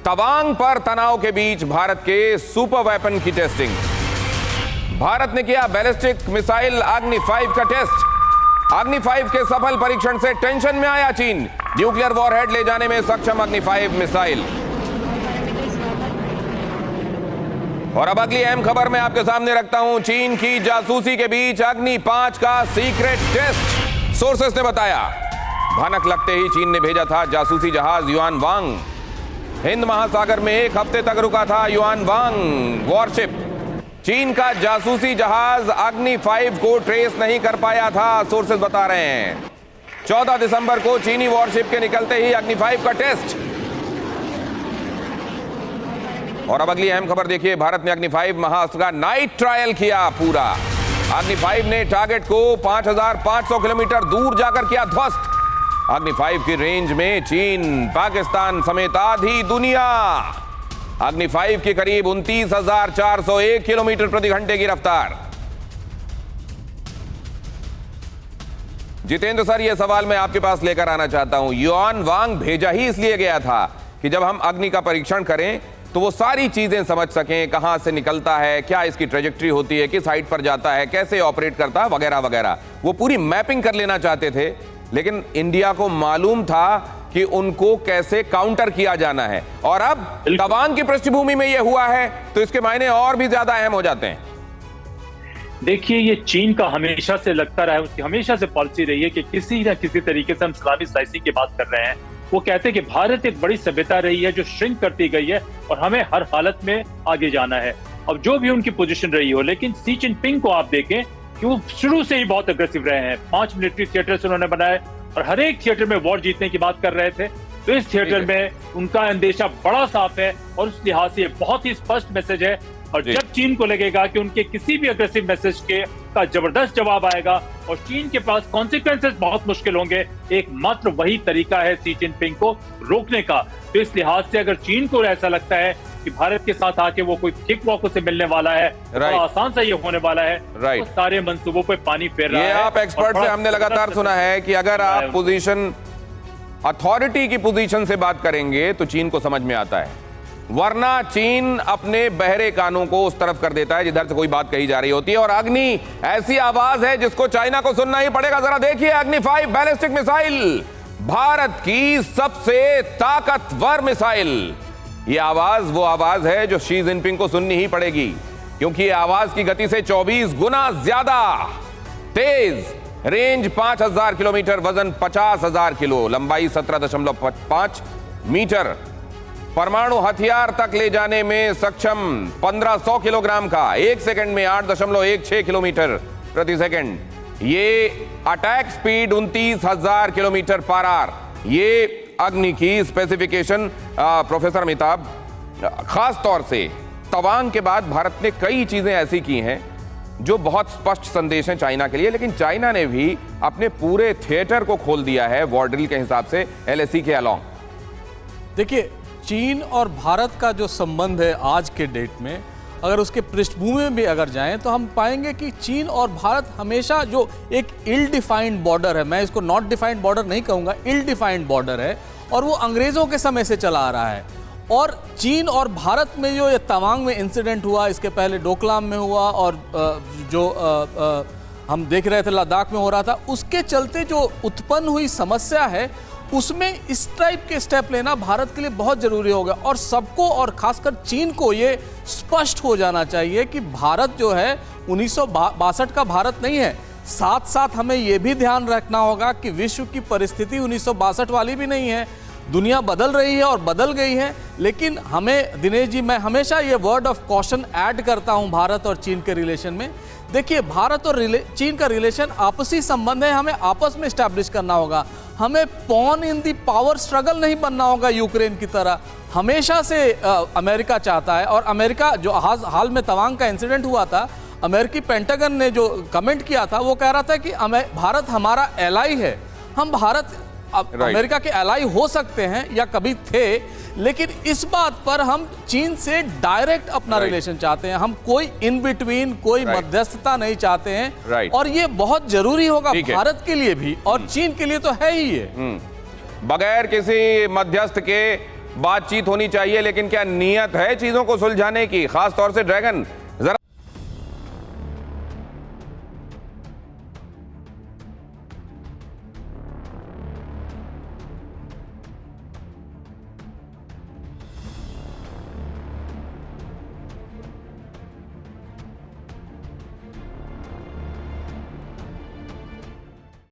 तवांग पर तनाव के बीच भारत के सुपर वेपन की टेस्टिंग। भारत ने किया बैलिस्टिक मिसाइल अग्नि 5 का टेस्ट। अग्नि 5 के सफल परीक्षण से टेंशन में आया चीन। न्यूक्लियर वॉरहेड ले जाने में सक्षम अग्नि 5 मिसाइल। और अब अगली अहम खबर मैं आपके सामने रखता हूं। चीन की जासूसी के बीच अग्नि 5 का सीक्रेट टेस्ट। सोर्सेस ने बताया, भनक लगते ही चीन ने भेजा था जासूसी जहाज युआन वांग। हिंद महासागर में एक हफ्ते तक रुका था युआन वांग वॉरशिप। चीन का जासूसी जहाज अग्नि 5 को ट्रेस नहीं कर पाया था, सोर्सेस बता रहे हैं। 14 दिसंबर को चीनी वॉरशिप के निकलते ही अग्नि 5 का टेस्ट। और अब अगली अहम खबर देखिए, भारत ने अग्नि 5 महाअस्त्र का नाइट ट्रायल किया पूरा। अग्नि 5 ने टारगेट को 5500 किलोमीटर दूर जाकर किया ध्वस्त। अग्नि 5 की रेंज में चीन, पाकिस्तान समेत आधी दुनिया। अग्नि 5 की करीब 29,401 किलोमीटर प्रति घंटे की रफ्तार। जितेंद्र सर, यह सवाल मैं आपके पास लेकर आना चाहता हूं। युआन वांग भेजा ही इसलिए गया था कि जब हम अग्नि का परीक्षण करें तो वो सारी चीजें समझ सकें, कहां से निकलता है, क्या इसकी ट्रेजेक्टरी होती है, किस हाइट पर जाता है, कैसे ऑपरेट करता है, वगैरह वगैरह। वो पूरी मैपिंग कर लेना चाहते थे, लेकिन इंडिया को मालूम था कि उनको कैसे काउंटर किया जाना है। और अब तवांग की पृष्ठभूमि में यह हुआ है तो इसके मायने और भी ज्यादा अहम हो जाते हैं। देखिए, ये चीन का हमेशा से लगता रहा है, उसकी हमेशा से पॉलिसी रही है कि किसी न किसी तरीके से हम इस्लामी स्लाइसिंग की बात कर रहे हैं। वो कहते हैं कि भारत एक बड़ी सभ्यता रही है जो श्रिंक करती गई है और हमें हर हालत में आगे जाना है। अब जो भी उनकी पोजीशन रही हो, लेकिन शी जिनपिंग को आप देखें कि वो शुरू से ही बहुत अग्रेसिव रहे हैं। 5 मिलिट्री थिएटर्स उन्होंने बनाए और हर एक थिएटर में वॉर जीतने की बात कर रहे थे। तो इस थिएटर में उनका अंदेशा बड़ा साफ है और उस लिहाज से बहुत ही स्पष्ट मैसेज है। और जब चीन को लगेगा कि उनके किसी भी अग्रेसिव मैसेज के का जबरदस्त जवाब आएगा और चीन के पास कॉन्सिक्वेंसेस बहुत मुश्किल होंगे, एकमात्र वही तरीका है शी जिनपिंग को रोकने का। तो इस लिहाज से अगर चीन को ऐसा लगता है कि भारत के साथ आके वो कोई किक वॉक से मिलने वाला है, तो आसान सा ये होने वाला है, तो सारे मंसूबों पे पानी फेर रहा है। आप एक्सपर्ट से हमने लगातार सुना है कि अगर आप पोजीशन अथॉरिटी की पोजीशन से बात करेंगे तो चीन को समझ में आता है, वरना चीन अपने बहरे कानों को उस तरफ कर देता है जिधर से कोई बात कही जा रही होती है। और अग्नि ऐसी आवाज है जिसको चाइना को सुनना ही पड़ेगा। जरा देखिए, अग्नि 5 बैलिस्टिक मिसाइल, भारत की सबसे ताकतवर मिसाइल। यह आवाज वो आवाज है जो शी जिनपिंग को सुननी ही पड़ेगी, क्योंकि यह आवाज की गति से 24 गुना ज्यादा तेज। रेंज 5000 किलोमीटर, वजन 50,000 किलो, लंबाई 17.5 मीटर। परमाणु हथियार तक ले जाने में सक्षम 1500 किलोग्राम का, 1 सेकंड में 8.16 किलोमीटर प्रति सेकंड। ये attack speed 29,000 kilometre per hour. ये अग्नि की स्पेसिफिकेशन। प्रोफेसर अमिताभ, खास तौर से तवांग के बाद भारत ने कई चीजें ऐसी की हैं जो बहुत स्पष्ट संदेश हैं चाइना के लिए, लेकिन चाइना ने भी अपने पूरे थिएटर को खोल दिया है वॉर ड्रिल के हिसाब से, LAC के अलावा। देखिए, चीन और भारत का जो संबंध है आज के डेट में, अगर उसके पृष्ठभूमि में भी अगर जाएं तो हम पाएंगे कि चीन और भारत हमेशा जो एक इल डिफाइंड बॉर्डर है, मैं इसको नॉट डिफाइंड बॉर्डर नहीं कहूँगा, इल डिफाइंड बॉर्डर है, और वो अंग्रेज़ों के समय से चला आ रहा है। और चीन और भारत में जो ये तवांग में इंसिडेंट हुआ, इसके पहले डोकलाम में हुआ, और जो हम देख रहे थे लद्दाख में हो रहा था, उसके चलते जो उत्पन्न हुई समस्या है उसमें इस टाइप के स्टेप लेना भारत के लिए बहुत जरूरी होगा। और सबको, और खासकर चीन को ये स्पष्ट हो जाना चाहिए कि भारत जो है 1962 का भारत नहीं है। साथ साथ हमें ये भी ध्यान रखना होगा कि विश्व की परिस्थिति 1962 वाली भी नहीं है। दुनिया बदल रही है और बदल गई है, लेकिन हमें, दिनेश जी, मैं हमेशा ये वर्ड ऑफ कॉशन ऐड करता हूँ भारत और चीन के रिलेशन में। देखिए, भारत और चीन का रिलेशन आपसी संबंध है, हमें आपस में स्टैब्लिश करना होगा। हमें pawn in the power struggle नहीं बनना होगा यूक्रेन की तरह। हमेशा से अमेरिका चाहता है, और अमेरिका जो हाल में तवांग का इंसिडेंट हुआ था, अमेरिकी पेंटागन ने जो कमेंट किया था वो कह रहा था कि भारत हमारा एलाई है। हम भारत अमेरिका के एलाई हो सकते हैं या कभी थे, लेकिन इस बात पर हम चीन से डायरेक्ट अपना रिलेशन चाहते हैं। हम कोई इन बिटवीन, कोई मध्यस्थता नहीं चाहते हैं, और ये बहुत जरूरी होगा भारत के लिए भी और चीन के लिए तो है ही। ये बगैर किसी मध्यस्थ के बातचीत होनी चाहिए, लेकिन क्या नीयत है चीजों को सुलझाने की? खास तौर से ड्रैगन